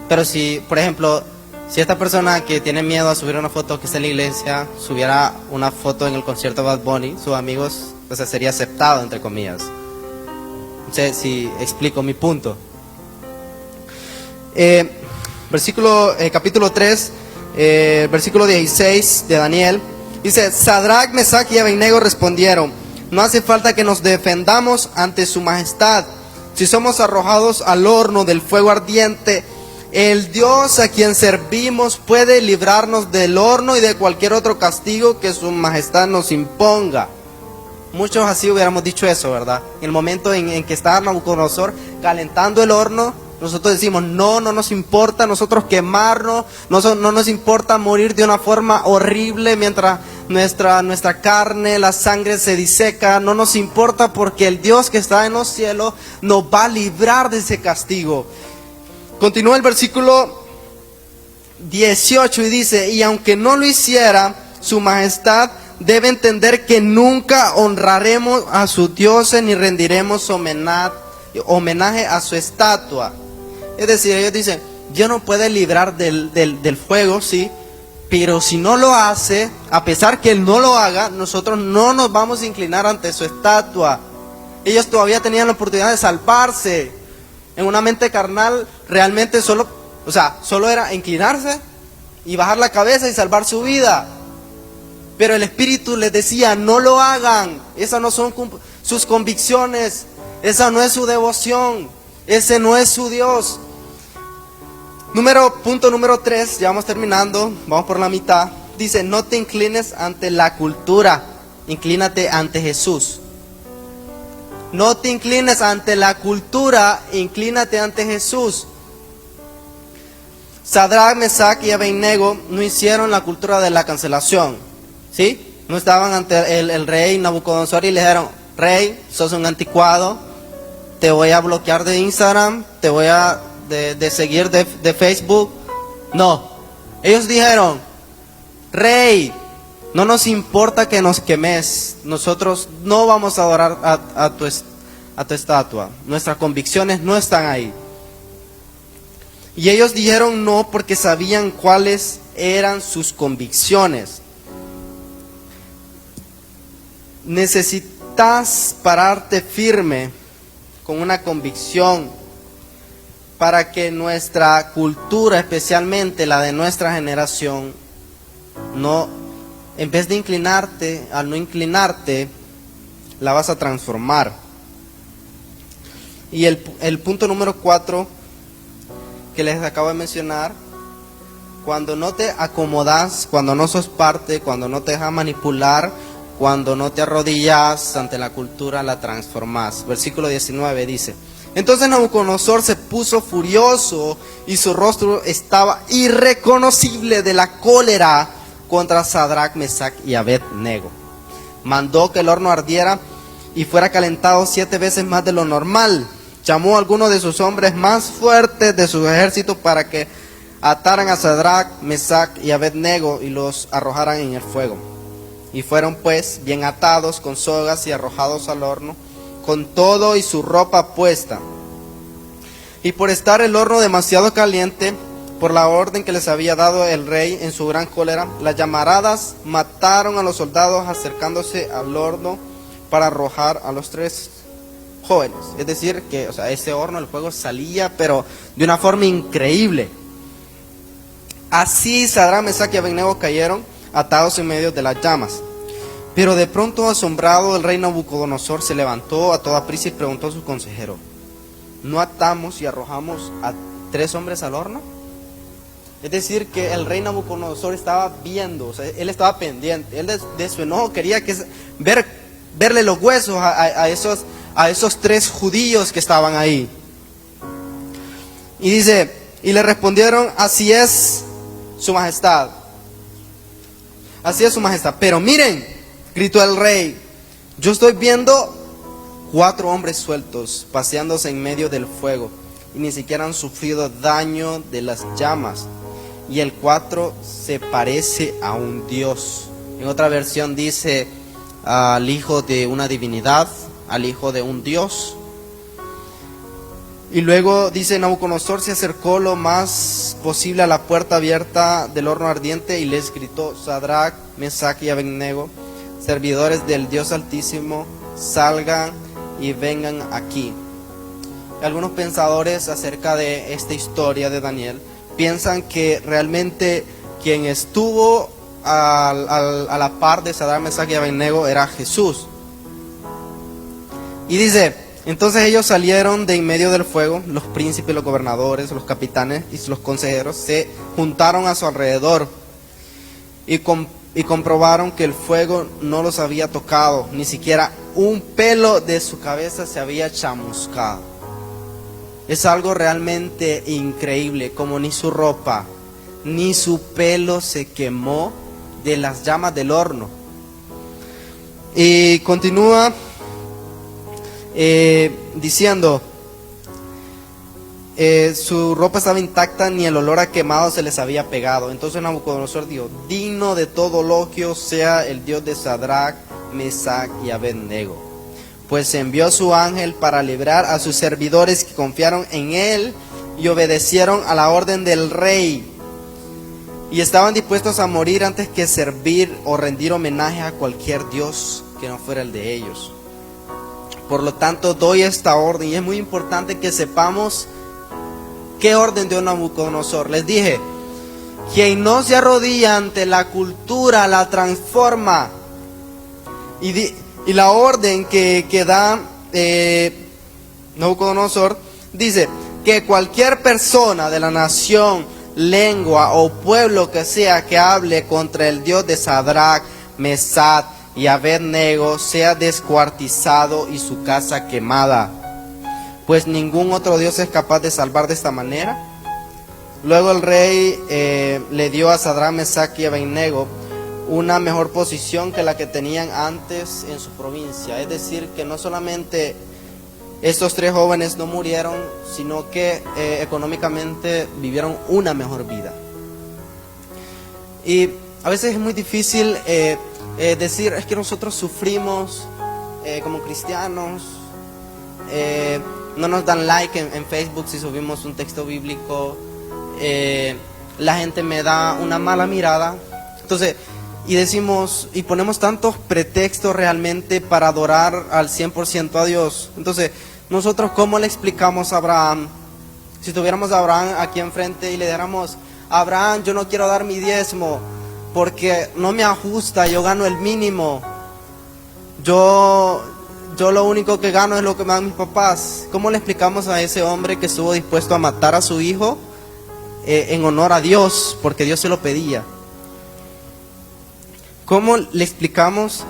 pero si, por ejemplo, si esta persona que tiene miedo a subir una foto que está en la iglesia, subiera una foto en el concierto de Bad Bunny, sus amigos, entonces sería aceptado, entre comillas. No sé si explico mi punto. Capítulo 3, versículo 16 de Daniel. Dice, Sadrac, Mesach y Abednego respondieron, no hace falta que nos defendamos ante su majestad. Si somos arrojados al horno del fuego ardiente, el Dios a quien servimos puede librarnos del horno y de cualquier otro castigo que su majestad nos imponga. Muchos así hubiéramos dicho eso, ¿verdad? En el momento en que estaba Nabucodonosor calentando el horno, nosotros decimos, no nos importa nosotros quemarnos, no nos importa morir de una forma horrible mientras nuestra carne, la sangre se diseca, no nos importa porque el Dios que está en los cielos nos va a librar de ese castigo. Continúa el versículo 18 y dice, y aunque no lo hiciera, su majestad debe entender que nunca honraremos a sus dioses ni rendiremos homenaje a su estatua. Es decir, ellos dicen, Dios nos puede librar del fuego, sí, pero si no lo hace, a pesar que Él no lo haga, nosotros no nos vamos a inclinar ante su estatua. Ellos todavía tenían la oportunidad de salvarse. En una mente carnal realmente solo era inclinarse y bajar la cabeza y salvar su vida. Pero el Espíritu les decía, no lo hagan. Esas no son sus convicciones. Esa no es su devoción. Ese no es su Dios. Punto número 3, ya vamos terminando, vamos por la mitad. Dice, no te inclines ante la cultura, inclínate ante Jesús. No te inclines ante la cultura, inclínate ante Jesús. Sadrac, Mesach y Abednego no hicieron la cultura de la cancelación, ¿sí? No estaban ante el rey Nabucodonosor y le dijeron, rey, sos un anticuado, te voy a bloquear de Instagram, te voy a de seguir de Facebook. No, ellos dijeron, rey, no nos importa que nos quemes, nosotros no vamos a adorar a tu estatua, nuestras convicciones no están ahí. Y ellos dijeron no porque sabían cuáles eran sus convicciones. Necesitas pararte firme con una convicción para que nuestra cultura, especialmente la de nuestra generación, en vez de inclinarte, al no inclinarte, la vas a transformar. Y el punto número 4 que les acabo de mencionar, cuando no te acomodas, cuando no sos parte, cuando no te dejas manipular, cuando no te arrodillas ante la cultura, la transformas. Versículo 19 dice, entonces Nabucodonosor se puso furioso y su rostro estaba irreconocible de la cólera contra Sadrac, Mesach y Abednego. Mandó que el horno ardiera y fuera calentado 7 veces más de lo normal. Llamó a algunos de sus hombres más fuertes de su ejército para que ataran a Sadrac, Mesach y Abednego y los arrojaran en el fuego. Y fueron pues bien atados con sogas y arrojados al horno, con todo y su ropa puesta. Y por estar el horno demasiado caliente, por la orden que les había dado el rey en su gran cólera, las llamaradas mataron a los soldados acercándose al horno para arrojar a los 3 jóvenes. Es decir, que ese horno, el fuego salía, pero de una forma increíble. Así Sadrac, Mesach y Abednego cayeron atados en medio de las llamas. Pero de pronto, asombrado, el rey Nabucodonosor se levantó a toda prisa y preguntó a su consejero, ¿no atamos y arrojamos a 3 hombres al horno? Es decir, que el rey Nabucodonosor estaba viendo, él estaba pendiente, él de su enojo quería verle los huesos a esos 3 judíos que estaban ahí. Y dice, y le respondieron, así es su majestad. Así es su majestad. Pero miren, gritó el rey, yo estoy viendo 4 hombres sueltos paseándose en medio del fuego y ni siquiera han sufrido daño de las llamas. Y el 4 se parece a un dios. En otra versión dice al hijo de una divinidad, al hijo de un dios. Y luego dice, Nabucodonosor se acercó lo más posible a la puerta abierta del horno ardiente y les gritó, Sadrac, Mesach y Abednego, servidores del Dios Altísimo, salgan y vengan aquí. Algunos pensadores acerca de esta historia de Daniel piensan que realmente quien estuvo a la par de Sadrach, Mesach y Abednego era Jesús. Y dice, entonces ellos salieron de en medio del fuego, los príncipes, los gobernadores, los capitanes y los consejeros se juntaron a su alrededor y comprobaron que el fuego no los había tocado, ni siquiera un pelo de su cabeza se había chamuscado. Es algo realmente increíble, como ni su ropa, ni su pelo se quemó de las llamas del horno. Y continúa diciendo, su ropa estaba intacta, ni el olor a quemado se les había pegado. Entonces Nabucodonosor dijo, digno de todo elogio sea el Dios de Sadrach, Mesach y Abednego, pues envió a su ángel para librar a sus servidores que confiaron en él y obedecieron a la orden del rey, y estaban dispuestos a morir antes que servir o rendir homenaje a cualquier dios que no fuera el de ellos. Por lo tanto, doy esta orden, y es muy importante que sepamos qué orden dio Nabucodonosor. Les dije, quien no se arrodilla ante la cultura la transforma. Y la orden que da Nabucodonosor dice que cualquier persona de la nación, lengua o pueblo que sea que hable contra el Dios de Sadrach, Mesach y Abednego sea descuartizado y su casa quemada, pues ningún otro Dios es capaz de salvar de esta manera. Luego el rey le dio a Sadrach, Mesach y Abednego una mejor posición que la que tenían antes en su provincia. Es decir, que no solamente estos tres jóvenes no murieron, sino que económicamente vivieron una mejor vida. Y a veces es muy difícil decir, es que nosotros sufrimos como cristianos, no nos dan like en Facebook si subimos un texto bíblico, la gente me da una mala mirada. Entonces, y decimos, y ponemos tantos pretextos realmente para adorar al 100% a Dios. Entonces, nosotros, ¿cómo le explicamos a Abraham? Si tuviéramos a Abraham aquí enfrente y le dijéramos, Abraham, yo no quiero dar mi diezmo porque no me ajusta, yo gano el mínimo, yo lo único que gano es lo que me dan mis papás. ¿Cómo le explicamos a ese hombre que estuvo dispuesto a matar a su hijo en honor a Dios, porque Dios se lo pedía? ¿Cómo le explicamos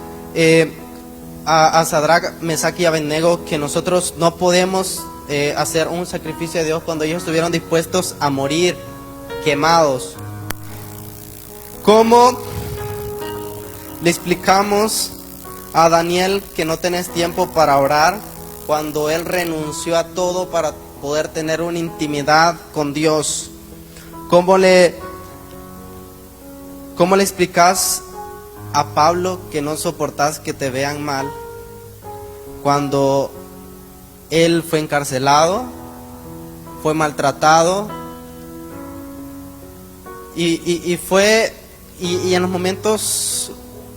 a Sadrach, Mesach y Abednego que nosotros no podemos hacer un sacrificio a Dios cuando ellos estuvieron dispuestos a morir quemados? ¿Cómo le explicamos a Daniel que no tenés tiempo para orar cuando él renunció a todo para poder tener una intimidad con Dios? ¿Cómo le explicas a Pablo que no soportás que te vean mal cuando él fue encarcelado, fue maltratado y en los momentos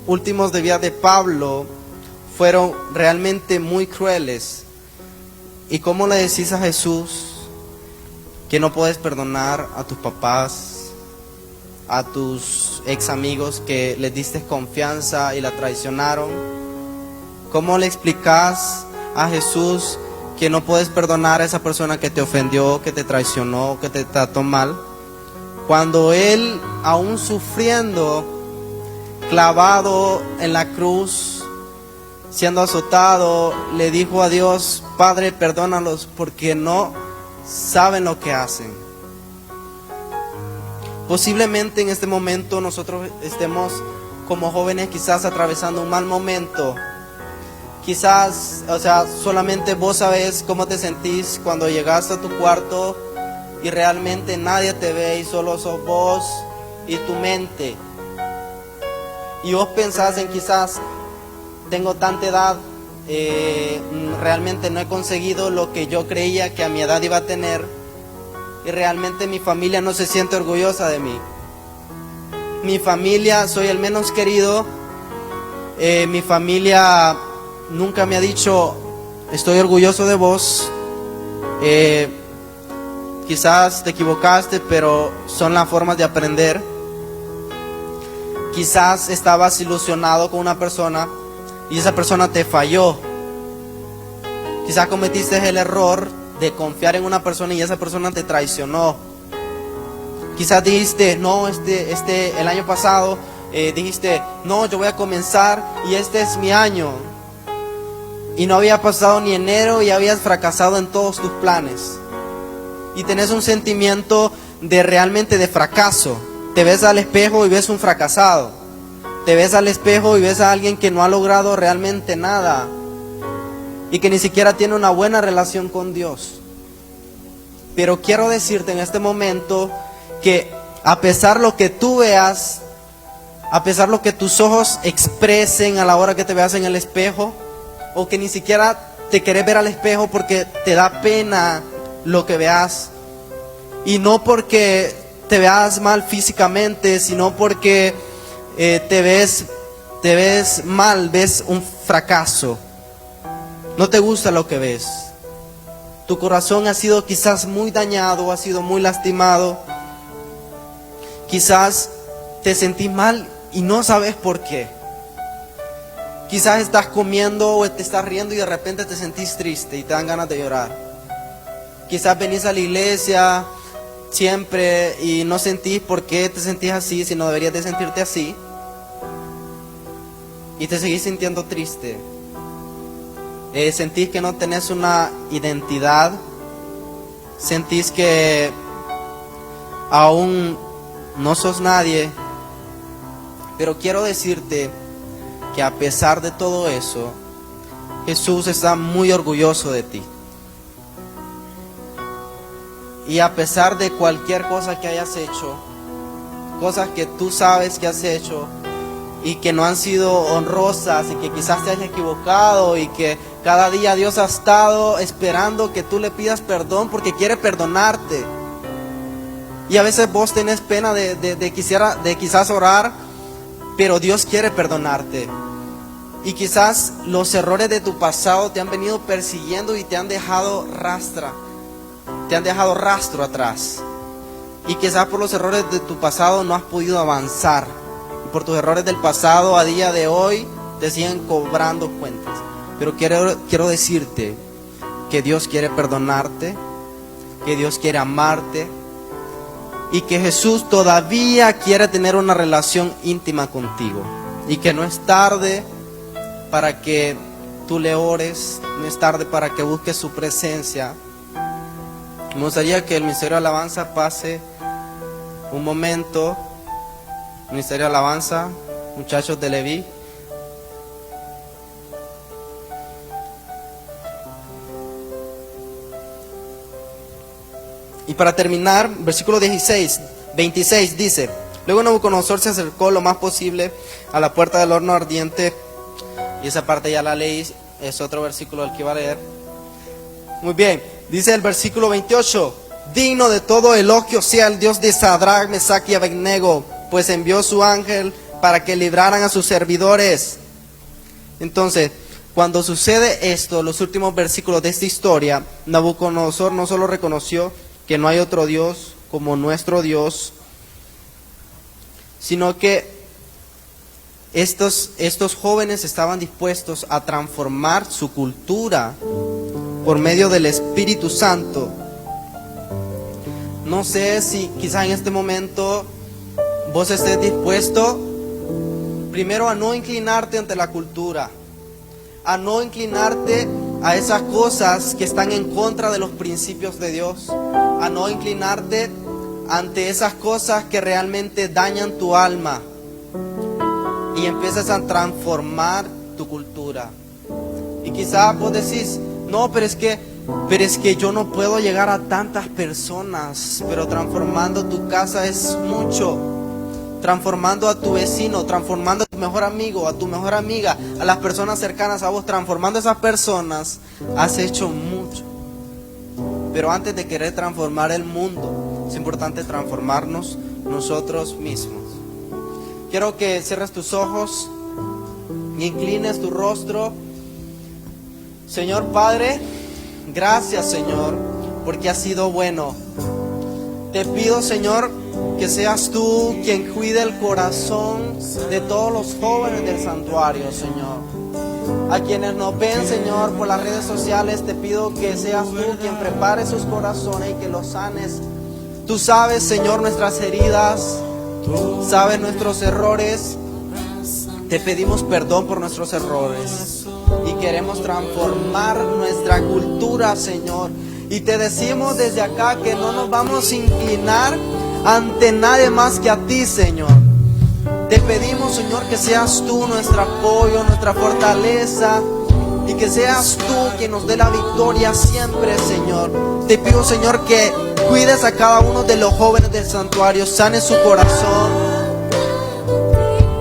últimos de vida de Pablo fueron realmente muy crueles? ¿Y cómo le decís a Jesús que no puedes perdonar a tus papás, a tus ex amigos que les diste confianza y la traicionaron? ¿Cómo le explicas a Jesús que no puedes perdonar a esa persona que te ofendió, que te traicionó, que te trató mal, cuando él, aún sufriendo, clavado en la cruz, siendo azotado, le dijo a Dios, Padre, perdónalos porque no saben lo que hacen? Posiblemente en este momento nosotros estemos como jóvenes quizás atravesando un mal momento. Quizás, solamente vos sabés cómo te sentís cuando llegaste a tu cuarto y realmente nadie te ve y solo sos vos y tu mente. Y vos pensás en quizás, tengo tanta edad, realmente no he conseguido lo que yo creía que a mi edad iba a tener. Y realmente mi familia no se siente orgullosa de mí. Mi familia, soy el menos querido. Mi familia nunca me ha dicho, estoy orgulloso de vos. Quizás te equivocaste, pero son las formas de aprender. Quizás estabas ilusionado con una persona y esa persona te falló. Quizás cometiste el error de confiar en una persona y esa persona te traicionó. Quizás dijiste, no, el año pasado dijiste, no, yo voy a comenzar y este es mi año. Y no había pasado ni enero y habías fracasado en todos tus planes. Y tenés un sentimiento de realmente de fracaso. Te ves al espejo y ves un fracasado. Te ves al espejo y ves a alguien que no ha logrado realmente nada. Y que ni siquiera tiene una buena relación con Dios. Pero quiero decirte en este momento que a pesar lo que tú veas, a pesar lo que tus ojos expresen a la hora que te veas en el espejo, o que ni siquiera te querés ver al espejo porque te da pena lo que veas, y no porque te veas mal físicamente, sino porque te ves mal, ves un fracaso, no te gusta lo que ves, tu corazón ha sido quizás muy dañado, ha sido muy lastimado, quizás te sentís mal y no sabes por qué. Quizás estás comiendo o te estás riendo y de repente te sentís triste y te dan ganas de llorar. Quizás venís a la iglesia siempre y no sentís por qué te sentís así, si no deberías de sentirte así. Y te seguís sintiendo triste. Sentís que no tenés una identidad. Sentís que aún no sos nadie. Pero quiero decirte que a pesar de todo eso, Jesús está muy orgulloso de ti. Y a pesar de cualquier cosa que hayas hecho, cosas que tú sabes que has hecho y que no han sido honrosas y que quizás te hayas equivocado y que cada día Dios ha estado esperando que tú le pidas perdón porque quiere perdonarte. Y a veces vos tenés pena de quizás orar, pero Dios quiere perdonarte. Y quizás los errores de tu pasado te han venido persiguiendo y te han dejado rastro atrás. Y quizás por los errores de tu pasado no has podido avanzar. Y por tus errores del pasado a día de hoy te siguen cobrando cuentas. Pero quiero decirte que Dios quiere perdonarte, que Dios quiere amarte y que Jesús todavía quiere tener una relación íntima contigo. Y que no es tarde para que tú le ores, no es tarde para que busques su presencia. Me gustaría que el Ministerio de Alabanza pase un momento. Ministerio de Alabanza, muchachos de Leví. Y para terminar, versículo 26 dice: luego Nabucodonosor se acercó lo más posible a la puerta del horno ardiente. Y esa parte ya la leí, es otro versículo el que iba a leer. Muy bien, dice el versículo 28: digno de todo elogio sea el Dios de Sadrach, Mesach y Abednego, pues envió su ángel para que libraran a sus servidores. Entonces, cuando sucede esto, los últimos versículos de esta historia, Nabucodonosor no solo reconoció que no hay otro Dios como nuestro Dios, sino que estos jóvenes estaban dispuestos a transformar su cultura por medio del Espíritu Santo. No sé si quizá en este momento vos estés dispuesto primero a no inclinarte ante la cultura, a no inclinarte a esas cosas que están en contra de los principios de Dios, a no inclinarte ante esas cosas que realmente dañan tu alma y empiezas a transformar tu cultura. Y quizás vos decís: no, pero es que yo no puedo llegar a tantas personas. Pero transformando tu casa es mucho. Transformando a tu vecino, transformando a tu mejor amigo, a tu mejor amiga, a las personas cercanas a vos, transformando a esas personas, has hecho mucho. Pero antes de querer transformar el mundo, es importante transformarnos nosotros mismos. Quiero que cierres tus ojos y inclines tu rostro. Señor Padre, gracias, Señor, porque has sido bueno. Te pido, Señor, que seas tú quien cuide el corazón de todos los jóvenes del santuario, Señor. A quienes nos ven, Señor, por las redes sociales, te pido que seas tú quien prepare sus corazones y que los sanes. Tú sabes, Señor, nuestras heridas, sabes nuestros errores. Te pedimos perdón por nuestros errores y queremos transformar nuestra cultura, Señor. Y te decimos desde acá que no nos vamos a inclinar ante nadie más que a ti, Señor. Te pedimos, Señor, que seas tú nuestro apoyo, nuestra fortaleza, y que seas tú quien nos dé la victoria siempre, Señor. Te pido, Señor, que cuides a cada uno de los jóvenes del santuario, sane su corazón,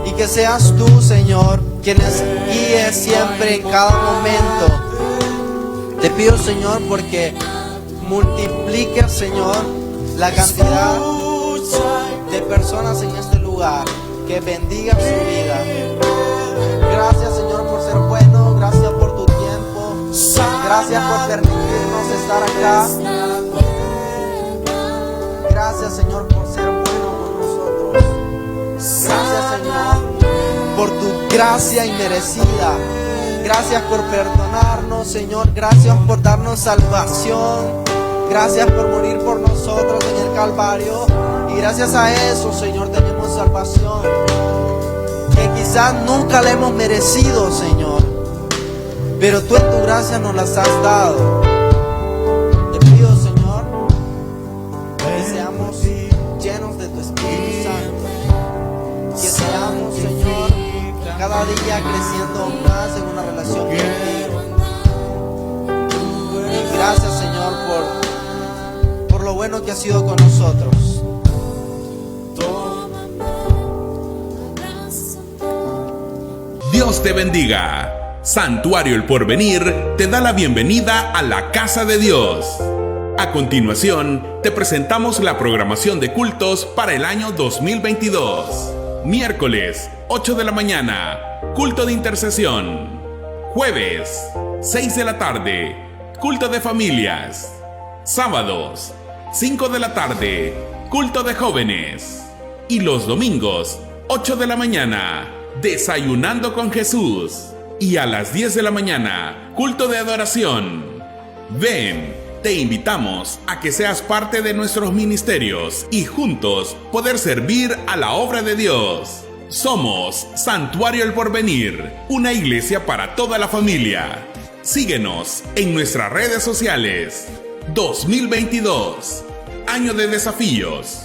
y que seas tú, Señor, quien les guíe siempre en cada momento. Te pido, Señor, porque multipliques, Señor, la cantidad de personas en este lugar, que bendiga su vida. Gracias, Señor, por ser bueno. Gracias por tu tiempo. Gracias por permitirnos estar acá. Gracias, Señor, por ser bueno con nosotros. Gracias, Señor, por tu gracia inmerecida. Gracias por perdonarnos, Señor. Gracias por darnos salvación. Gracias por morir por nosotros en el Calvario. Y gracias a eso, Señor, tenemos salvación, que quizás nunca la hemos merecido, Señor, pero tú en tu gracia nos las has dado. Te pido, Señor, que seamos llenos de tu Espíritu Santo, que seamos, Señor, cada día creciendo más en una relación contigo. Y gracias, Señor, por lo bueno que has sido con nosotros. Dios te bendiga. Santuario El Porvenir te da la bienvenida a la casa de Dios. A continuación, te presentamos la programación de cultos para el año 2022. Miércoles, 8 de la mañana, culto de intercesión. Jueves, 6 de la tarde, culto de familias. Sábados, 5 de la tarde, culto de jóvenes. Y los domingos, 8 de la mañana, Desayunando con Jesús. Y a las 10 de la mañana, culto de adoración. Ven, te invitamos a que seas parte de nuestros ministerios y juntos poder servir a la obra de Dios. Somos Santuario El Porvenir, una iglesia para toda la familia. Síguenos en nuestras redes sociales. 2022, año de desafíos.